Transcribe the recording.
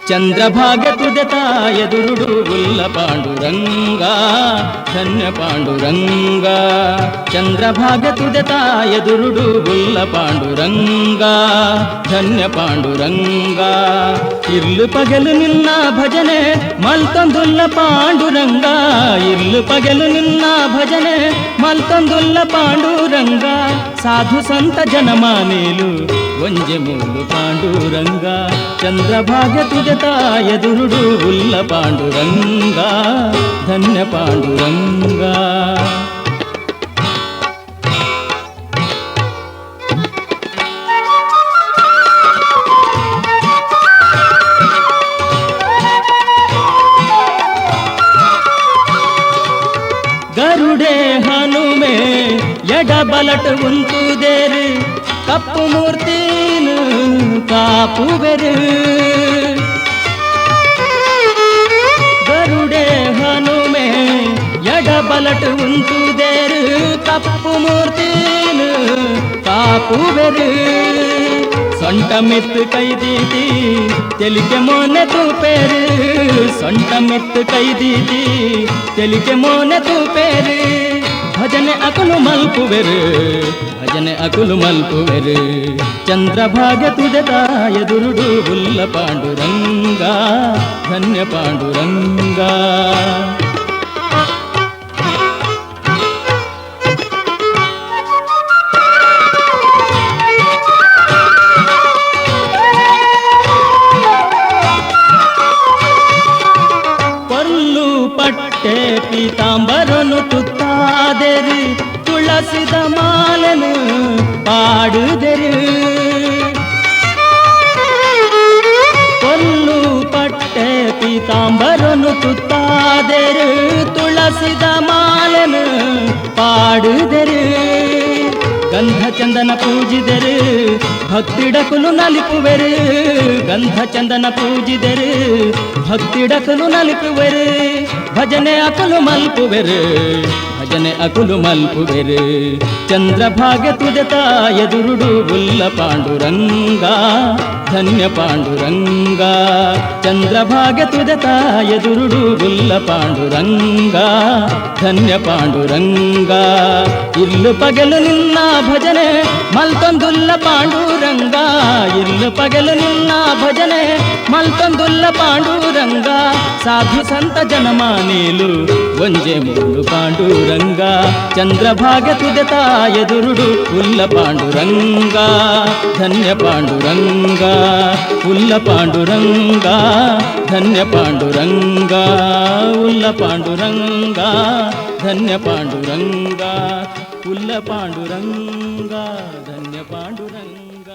చంద్రభాగ్య తుదతాయదురుడు ఉల్ల పాండురంగా ధన్య పాండురంగా చంద్రభాగ్య తుదతాయదురుడు ఉల్ల పాండురంగా ధన్య పాండురంగా ఇల్లు పగలు నిన్న భజನೆ మల్తందుల్ల పాండురంగా ఇల్లు పగలు నిన్న భజನೆ మల్తందుల్ల పాండురంగా సాధు సంత జనమానేలు వంజెమూలు పాండురంగా చంద్రభాగ్య తుజతాయదురుడు ఉల్ల పాండురంగా ధన్య పాండురంగా ಗರುಡೆ ಹನುಮೆ ಎಡಬಲಟು ಉಂತುದೇರು ಕಪ್ಪು ಮೂರ್ತಿನು ಕಾಪುವೆರು ಗರುಡೆ ಹನುಮೆ ಎಡಬಲಟು ಉಂತುದೇರು ಕಪ್ಪು ಮೂರ್ತಿನು ಕಾಪುವೆರು ಸೊಂಟ ಮೆತ್ತು ಕೈದೀತಿ ತೆಲಿಕೆ ಮೋನೆ ತೂಪೇರು ಸೊಂಟ ಮೆತ್ತು ಕೈದೀತಿ ತೆಲಿಕೆ ಮೋನೆ ತೂಪೇರು ಭಜನೆ ಅಕುಲು ಮಲ್ಪುವೆರು ಭಜನೆ ಅಕುಲು ಮಲ್ಪುವೆರು ಚಂದ್ರಭಾಗ್ಯ ತುದತಾಯದುರುಡು ಉಲ್ಲ ಪಾಂಡುರಂಗ ಧನ್ಯ ಪಾಂಡುರಂಗ ಪಟ್ಟೆ ಪೀತಾಂಬರನು ತುತ್ತಾದೆರು ತುಳಸಿದ ಮಾಲನು ಪಾಡುದೆರು ಕೊಲ್ಲು ಪಟ್ಟೆ ಪೀತಾಂಬರನು ತುತ್ತಾದೆರು ತುಳಸಿದ ಮಾಲನು ಪಾಡುದೆರು ಗಂಧ ಚಂದನ ಪೂಜಿದರು ಭಕ್ತಿಡಕಲು ನಲಿಪುವೆರು ಗಂಧ ಚಂದನ ಪೂಜಿದರು ಭಕ್ತಿಡಕಲು ನಲಿಪುವೆರು ಭಜನೆ ಅಕಲು ಮಲ್ಪುವೆರು ಭಜನೆ ಅಕುಲು ಮಲ್ಪುವೆರು ಚಂದ್ರಭಾಗ್ಯ ತುದತಾಯದುರುಡು ಉಲ್ಲ ಪಾಂಡುರಂಗ ಧನ್ಯ ಪಾಂಡುರಂಗ ಚಂದ್ರಭಾಗ್ಯ ತುದತಾಯದುರುಡು ಉಲ್ಲ ಪಾಂಡುರಂಗ ಧನ್ಯ ಪಾಂಡುರಂಗ ಇಲ್ಲು ಪಗಲು ನಿನ್ನ ಭಜನೆ ಮಲ್ತೊಂದುಲ್ಲ ಪಾಂಡುರಂಗ ಇಲ್ಲು ಪಗಲು ನಿನ್ನ ಭಜನೆ ಮಲ್ತೊಂದುಲ್ಲ ಪಾಂಡುರಂಗ ಸಾಧು ಸಂತ ಜನಮಾನೇಲು ಒಂಜೆ ಮೂಲು ಪಾಂಡುರಂಗ ಚಂದ್ರಭಾಗ್ಯ ತುದತಾಯದುರುಡು ಉಲ್ಲ ಪಾಂಡುರಂಗ ಧನ್ಯ ಪಾಂಡುರಂಗ ಉಲ್ಲ ಪಾಂಡುರಂಗ ಧನ್ಯ ಪಾಂಡುರಂಗ ಉಲ್ಲ ಪಾಂಡುರಂಗ ಧನ್ಯ ಪಾಂಡುರಂಗ ಉಲ್ಲ ಪಾಂಡುರಂಗ ಧನ್ಯ ಪಾಂಡುರಂಗ